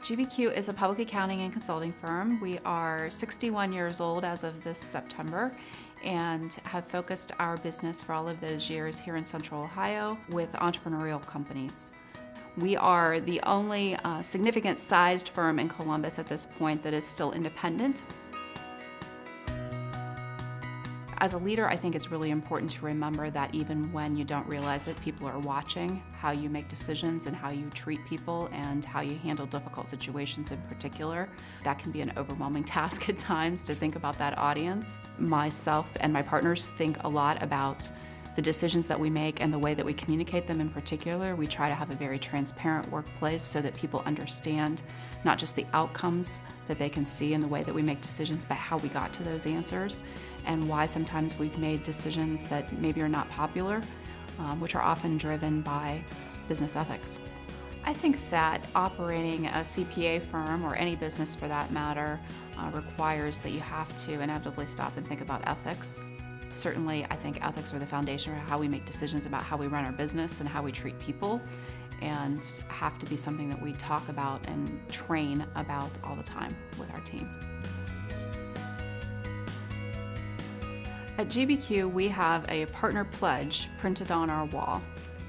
GBQ is a public accounting and consulting firm. We are 61 years old as of this September and have focused our business for all of those years here in Central Ohio with entrepreneurial companies. We are the only significant sized firm in Columbus at this point that is still independent. As a leader, I think it's really important to remember that even when you don't realize it, people are watching how you make decisions and how you treat people and how you handle difficult situations in particular. That can be an overwhelming task at times to think about that audience. Myself and my partners think a lot about the decisions that we make and the way that we communicate them in particular. We try to have a very transparent workplace so that people understand not just the outcomes that they can see in the way that we make decisions, but how we got to those answers and why sometimes we've made decisions that maybe are not popular, which are often driven by business ethics. I think that operating a CPA firm, or any business for that matter, requires that you have to inevitably stop and think about ethics. Certainly, I think ethics are the foundation for how we make decisions about how we run our business and how we treat people, and have to be something that we talk about and train about all the time with our team. At GBQ, we have a partner pledge printed on our wall.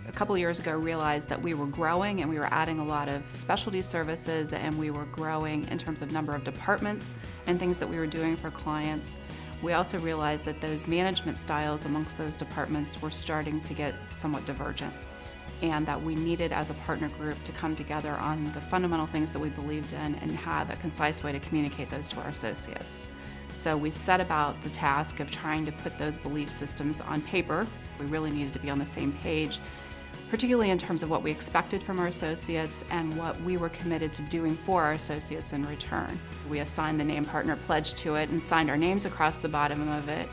A couple of years ago, realized that we were growing and we were adding a lot of specialty services, and we were growing in terms of number of departments and things that we were doing for clients. We also realized that those management styles amongst those departments were starting to get somewhat divergent, and that we needed as a partner group to come together on the fundamental things that we believed in and have a concise way to communicate those to our associates. So we set about the task of trying to put those belief systems on paper. We really needed to be on the same page, particularly in terms of what we expected from our associates and what we were committed to doing for our associates in return. We assigned the name partner pledge to it and signed our names across the bottom of it,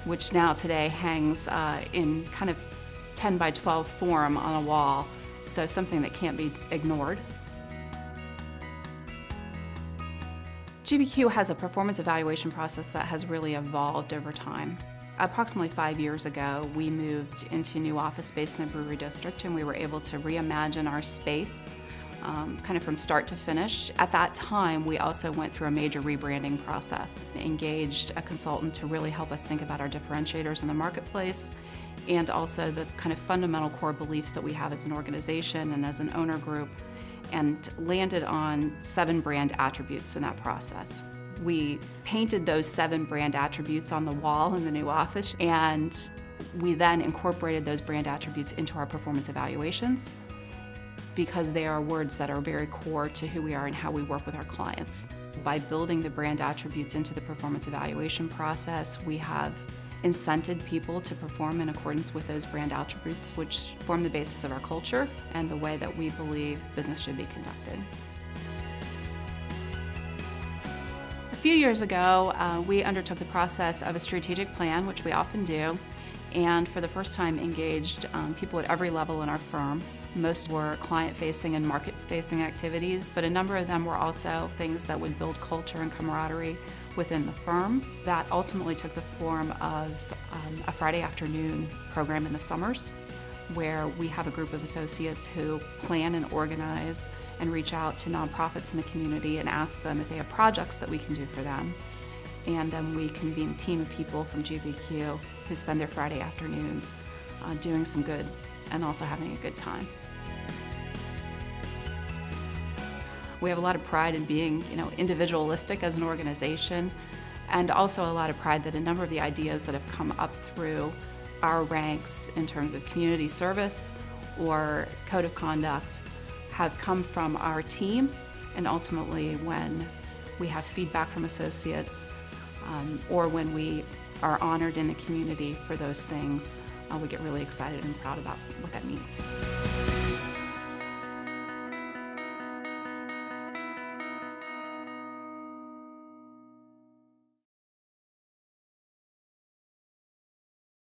which now today hangs in kind of 10 by 12 form on a wall, so something that can't be ignored. GBQ has a performance evaluation process that has really evolved over time. Approximately 5 years ago, we moved into new office space in the Brewery District, and we were able to reimagine our space kind of from start to finish. At that time, we also went through a major rebranding process, engaged a consultant to really help us think about our differentiators in the marketplace, and also the kind of fundamental core beliefs that we have as an organization and as an owner group, and landed on 7 brand attributes in that process. We painted those 7 brand attributes on the wall in the new office, and we then incorporated those brand attributes into our performance evaluations, because they are words that are very core to who we are and how we work with our clients. By building the brand attributes into the performance evaluation process, we have incented people to perform in accordance with those brand attributes, which form the basis of our culture and the way that we believe business should be conducted. A few years ago, we undertook the process of a strategic plan, which we often do, and for the first time engaged people at every level in our firm. Most were client-facing and market-facing activities, but a number of them were also things that would build culture and camaraderie within the firm. That ultimately took the form of a Friday afternoon program in the summers, where we have a group of associates who plan and organize and reach out to nonprofits in the community and ask them if they have projects that we can do for them. And then we convene a team of people from GBQ who spend their Friday afternoons doing some good and also having a good time. We have a lot of pride in being, individualistic as an organization, and also a lot of pride that a number of the ideas that have come up through our ranks in terms of community service or code of conduct have come from our team, and ultimately when we have feedback from associates or when we are honored in the community for those things, we get really excited and proud about what that means.